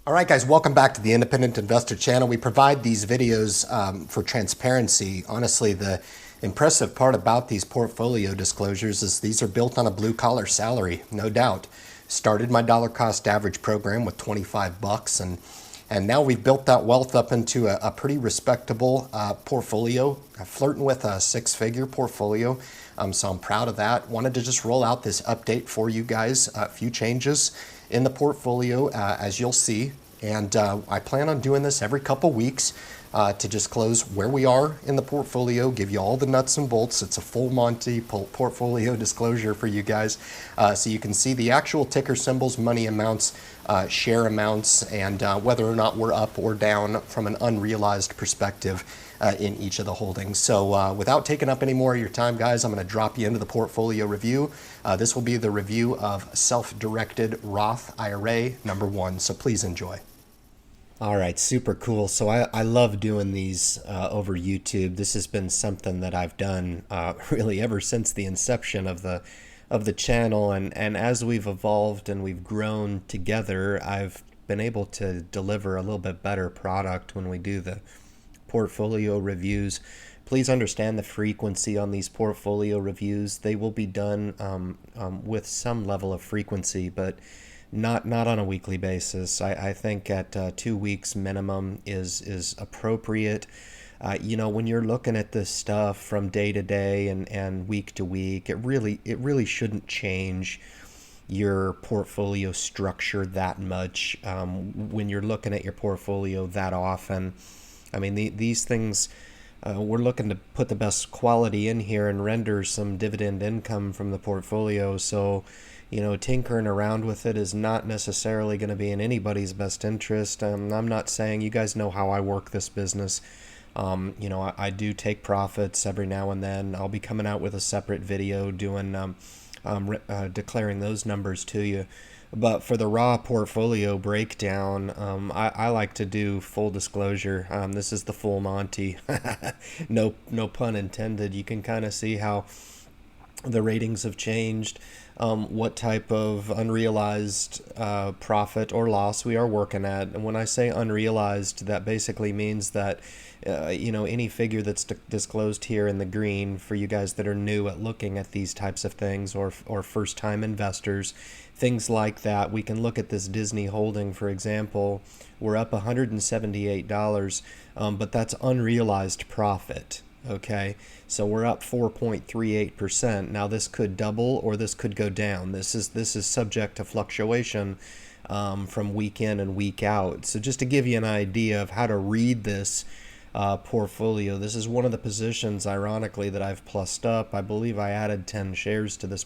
All right, guys, welcome back to the Independent Investor channel. We provide these videos for transparency. Honestly, the impressive part about these portfolio disclosures is these are built on a blue-collar salary, no doubt. Started my dollar cost average program with 25 bucks, and now we've built that wealth up into a pretty respectable portfolio, flirting with a six-figure portfolio. So I'm proud of that. Wanted to just roll out this update for you guys. A few changes in the portfolio, as you'll see. And I plan on doing this every couple weeks to just close where we are in the portfolio, give you all the nuts and bolts. It's a full Monty portfolio disclosure for you guys. So you can see the actual ticker symbols, money amounts, share amounts, and whether or not we're up or down from an unrealized perspective in each of the holdings. So without taking up any more of your time, guys, I'm going to drop you into the portfolio review. This will be the review of self-directed Roth IRA #1. So please enjoy. All right, super cool. So I love doing these over YouTube. This has been something that I've done really ever since the inception of the channel, and as we've evolved and we've grown together, I've been able to deliver a little bit better product when we do the portfolio reviews. Please understand the frequency on these portfolio reviews. They will be done with some level of frequency, but not on a weekly basis. I think at 2 weeks minimum is appropriate. You know, when you're looking at this stuff from day to day and week to week, it really shouldn't change your portfolio structure that much when you're looking at your portfolio that often. I mean, these things, we're looking to put the best quality in here and render some dividend income from the portfolio. So, you know, tinkering around with it is not necessarily going to be in anybody's best interest. I'm not saying, you guys know how I work this business. You know, I do take profits every now and then. I'll be coming out with a separate video doing declaring those numbers to you. But for the raw portfolio breakdown, I like to do full disclosure. This is the full Monty. No pun intended. You can kind of see how the ratings have changed, what type of unrealized profit or loss we are working at. And when I say unrealized, that basically means that you know, any figure that's disclosed here in the green, for you guys that are new at looking at these types of things, or first-time investors, things like that. We can look at this Disney holding, for example. We're up $178, but that's unrealized profit. Okay, so we're up 4.38%. Now this could double or this could go down. This is subject to fluctuation from week in and week out. So just to give you an idea of how to read this portfolio, this is one of the positions, ironically, that I've plussed up. I believe I added 10 shares to this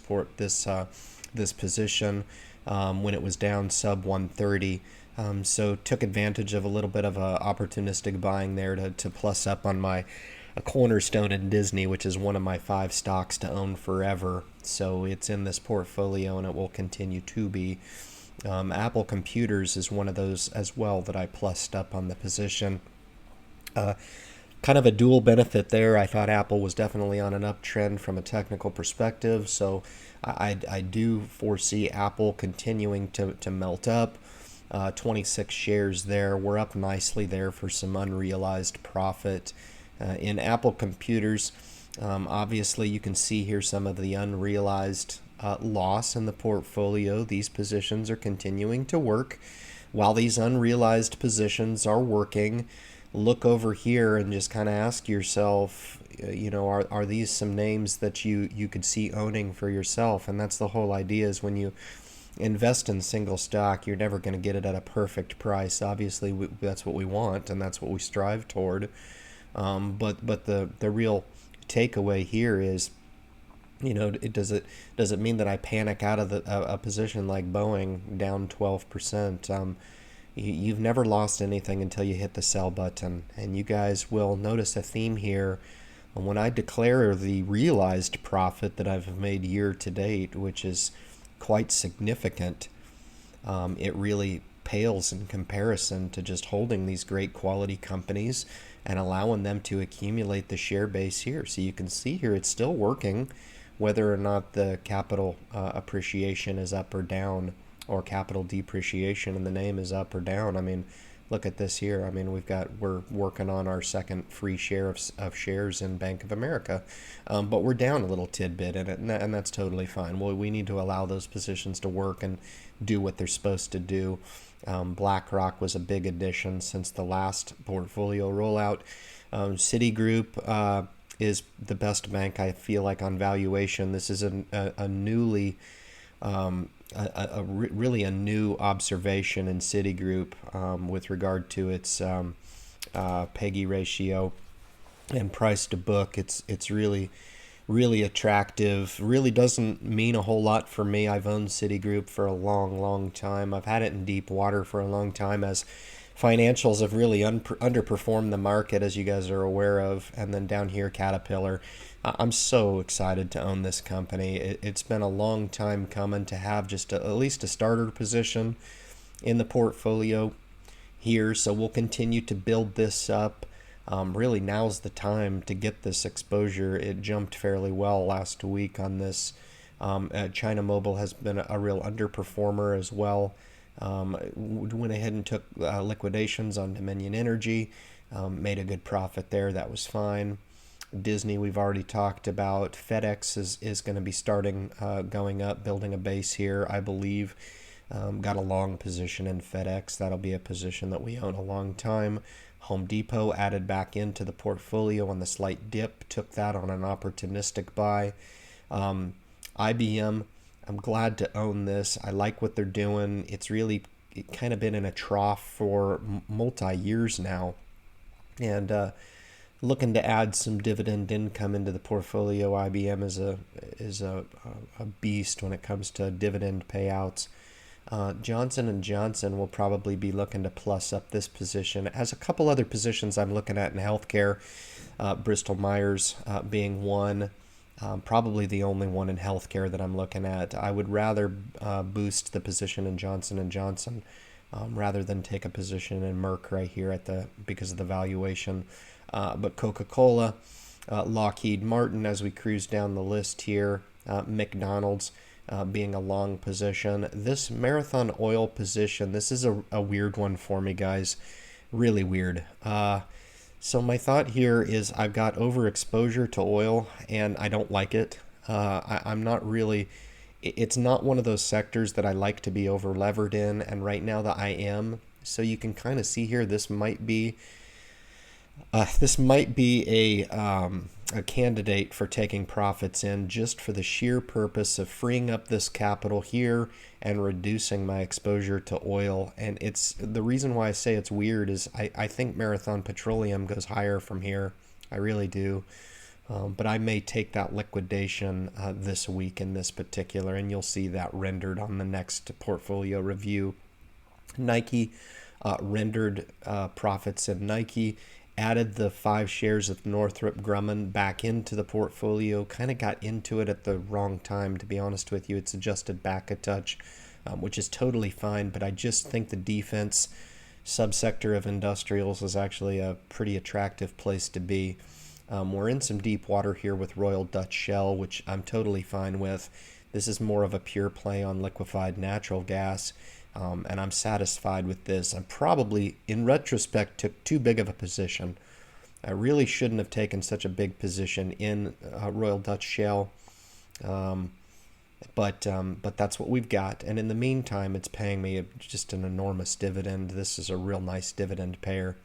position when it was down sub 130. So took advantage of a little bit of a opportunistic buying there to plus up on a cornerstone in Disney, which is one of my 5 stocks to own forever. So it's in this portfolio and it will continue to be. Apple Computers is one of those as well that I plussed up on the position. Kind of a dual benefit there. I thought Apple was definitely on an uptrend from a technical perspective, so I do foresee Apple continuing to melt up. 26 shares there. We're up nicely there for some unrealized profit. In Apple Computers, obviously you can see here some of the unrealized loss in the portfolio. These positions are continuing to work. While these unrealized positions are working, look over here and just kind of ask yourself, you know, are these some names that you could see owning for yourself? And that's the whole idea, is when you invest in single stock, you're never going to get it at a perfect price. Obviously, that's what we want and that's what we strive toward. But the real takeaway here is, you know, does it mean that I panic out of a position like Boeing down 12%? You've never lost anything until you hit the sell button, and you guys will notice a theme here. When I declare the realized profit that I've made year to date, which is quite significant, it really pales in comparison to just holding these great quality companies and allowing them to accumulate the share base here. So you can see here it's still working, whether or not the capital appreciation is up or down. or capital depreciation, and the name is up or down. I mean, look at this here. I mean, we're working on our second free share of shares in Bank of America, but we're down a little tidbit in it, and that's totally fine. Well, we need to allow those positions to work and do what they're supposed to do. BlackRock was a big addition since the last portfolio rollout. Citigroup is the best bank, I feel like, on valuation. This is a newly really a new observation in Citigroup with regard to its PEGI ratio and price to book. It's really attractive. Really doesn't mean a whole lot for me. I've owned Citigroup for a long time. I've had it in deep water for a long time, as financials have really underperformed the market, as you guys are aware of. And then down here, Caterpillar. I'm so excited to own this company. It's been a long time coming to have just at least a starter position in the portfolio here. So we'll continue to build this up. Really, now's the time to get this exposure. It jumped fairly well last week on this. China Mobile has been a real underperformer as well. Went ahead and took liquidations on Dominion Energy, made a good profit there. That was fine. Disney, we've already talked about. FedEx is going to be starting going up, building a base here, I believe. Got a long position in FedEx. That'll be a position that we own a long time. Home Depot added back into the portfolio on the slight dip, took that on an opportunistic buy. IBM, I'm glad to own this. I like what they're doing. It's really kind of been in a trough for multi-years now. And looking to add some dividend income into the portfolio. IBM is a beast when it comes to dividend payouts. Johnson & Johnson will probably be looking to plus up this position. It has a couple other positions I'm looking at in healthcare, Bristol Myers being one, probably the only one in healthcare that I'm looking at. I would rather boost the position in Johnson & Johnson rather than take a position in Merck right here because of the valuation. But Coca-Cola, Lockheed Martin, as we cruise down the list here, McDonald's, being a long position. This Marathon Oil position, this is a weird one for me, guys. Really weird. So my thought here is I've got overexposure to oil, and I don't like it. I'm not really... It's not one of those sectors that I like to be over-levered in, and right now that I am. So you can kind of see here, this might be a candidate for taking profits in, just for the sheer purpose of freeing up this capital here and reducing my exposure to oil. And it's the reason why I say it's weird is I think Marathon Petroleum goes higher from here. I really do. But I may take that liquidation this week in this particular, and you'll see that rendered on the next portfolio review. Nike rendered profits in Nike. Added the 5 shares of Northrop Grumman back into the portfolio. Kind of got into it at the wrong time, to be honest with you. It's adjusted back a touch, which is totally fine. But I just think the defense subsector of industrials is actually a pretty attractive place to be. We're in some deep water here with Royal Dutch Shell, which I'm totally fine with. This is more of a pure play on liquefied natural gas. And I'm satisfied with this. I probably, in retrospect, took too big of a position. I really shouldn't have taken such a big position in Royal Dutch Shell, but that's what we've got. And in the meantime, it's paying me just an enormous dividend. This is a real nice dividend payer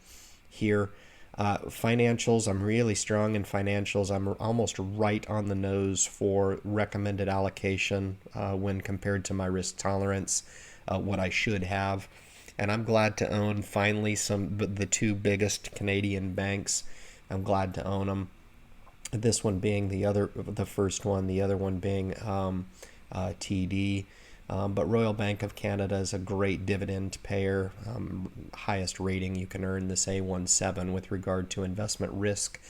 here. Financials, I'm really strong in financials. I'm almost right on the nose for recommended allocation when compared to my risk tolerance. What I should have, and I'm glad to own finally the 2 biggest Canadian banks. I'm glad to own them. This one being the first one, the other one being TD. But Royal Bank of Canada is a great dividend payer. Highest rating you can earn, this A17 with regard to investment risk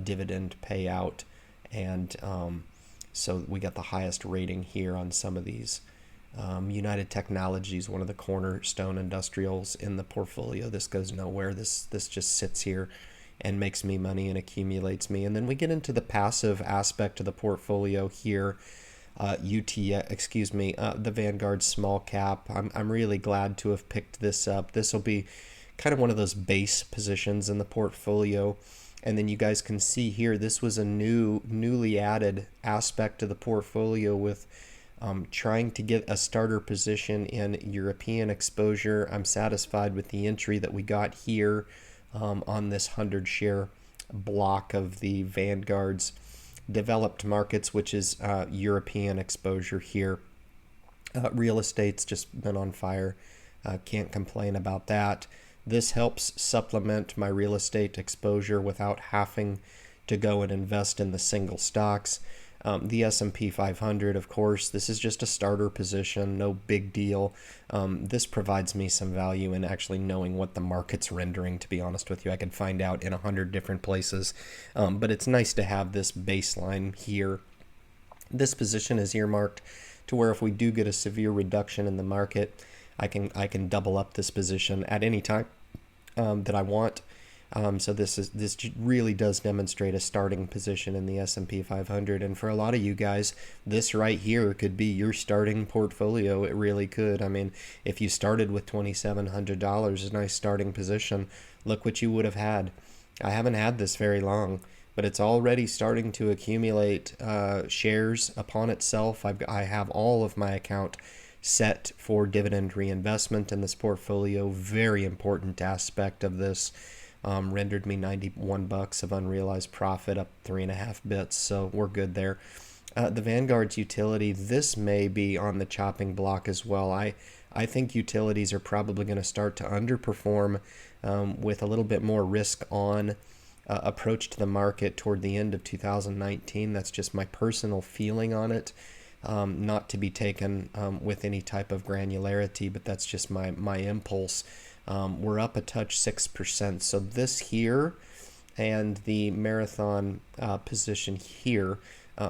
dividend payout, and so we got the highest rating here on some of these. United Technologies, one of the cornerstone industrials in the portfolio. This goes nowhere. This just sits here and makes me money and accumulates me. And then we get into the passive aspect of the portfolio here. the Vanguard small cap. I'm really glad to have picked this up. This will be kind of one of those base positions in the portfolio. And then you guys can see here, this was a newly added aspect to the portfolio with trying to get a starter position in European exposure. I'm satisfied with the entry that we got here on this 100 share block of the Vanguard's developed markets, which is European exposure here. Real estate's just been on fire. Can't complain about that. This helps supplement my real estate exposure without having to go and invest in the single stocks. The S&P 500, of course, this is just a starter position, no big deal. This provides me some value in actually knowing what the market's rendering, to be honest with you. I can find out in 100 different places, but it's nice to have this baseline here. This position is earmarked to where if we do get a severe reduction in the market, I can double up this position at any time that I want. So this really does demonstrate a starting position in the S&P 500, and for a lot of you guys, this right here could be your starting portfolio. It really could. I mean, if you started with $2,700, a nice starting position, look what you would have had. I haven't had this very long, but it's already starting to accumulate shares upon itself. I have all of my account set for dividend reinvestment in this portfolio. Very important aspect of this. Rendered me $91 of unrealized profit, up 3.5 bits, so we're good there. The Vanguard's utility, this may be on the chopping block as well. I think utilities are probably going to start to underperform with a little bit more risk on approach to the market toward the end of 2019. That's just my personal feeling on it. Not to be taken with any type of granularity, but that's just my impulse. We're up a touch, 6%. So this here and the marathon position here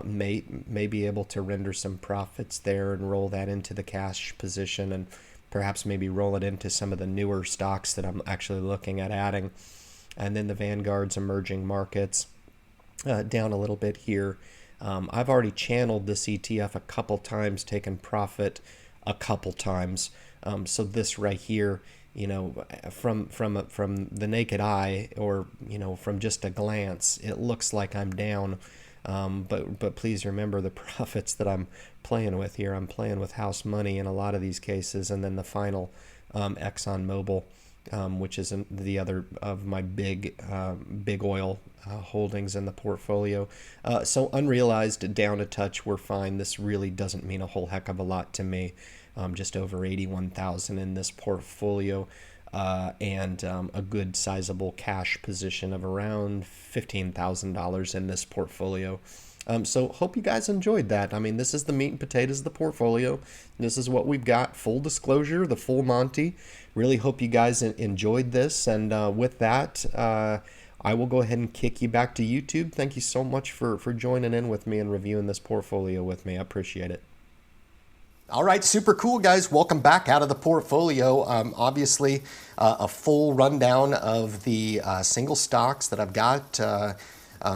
may be able to render some profits there and roll that into the cash position, and perhaps maybe roll it into some of the newer stocks that I'm actually looking at adding. And then the Vanguard's emerging markets down a little bit here. I've already channeled this ETF a couple times, taken profit a couple times. So this right here, you know, from the naked eye, or you know, from just a glance, it looks like I'm down. But please remember the profits that I'm playing with here. I'm playing with house money in a lot of these cases, and then the final ExxonMobil, which is the other of my big oil holdings in the portfolio. So unrealized down a touch, we're fine. This really doesn't mean a whole heck of a lot to me. Just over 81,000 in this portfolio, and a good sizable cash position of around $15,000 in this portfolio. So hope you guys enjoyed that. I mean, this is the meat and potatoes of the portfolio. This is what we've got. Full disclosure, the full Monty. Really hope you guys enjoyed this. And with that, I will go ahead and kick you back to YouTube. Thank you so much for joining in with me and reviewing this portfolio with me. I appreciate it. All right, super cool, guys. Welcome back out of the portfolio. Obviously, a full rundown of the single stocks that I've got,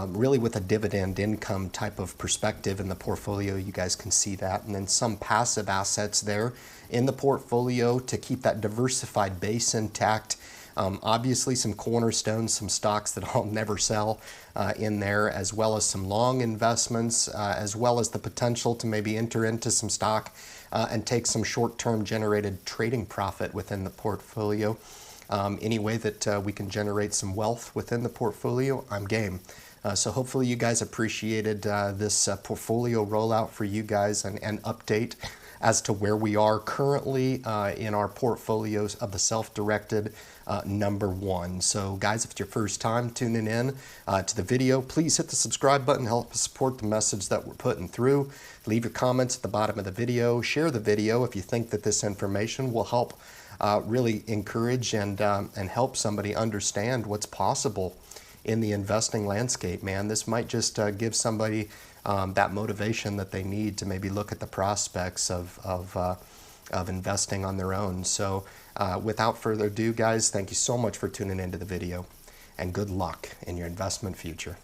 really with a dividend income type of perspective in the portfolio. You guys can see that. And then some passive assets there in the portfolio to keep that diversified base intact. Obviously, some cornerstones, some stocks that I'll never sell in there, as well as some long investments, as well as the potential to maybe enter into some stock and take some short-term generated trading profit within the portfolio. Any way that we can generate some wealth within the portfolio, I'm game. So hopefully you guys appreciated this portfolio rollout for you guys, and update as to where we are currently in our portfolios of the self-directed #1. So guys, if it's your first time tuning in to the video, please hit the subscribe button, help support the message that we're putting through. Leave your comments at the bottom of the video. Share the video if you think that this information will help really encourage and help somebody understand what's possible in the investing landscape, man. This might just give somebody that motivation that they need to maybe look at the prospects of investing on their own. So without further ado, guys, thank you so much for tuning into the video, and good luck in your investment future.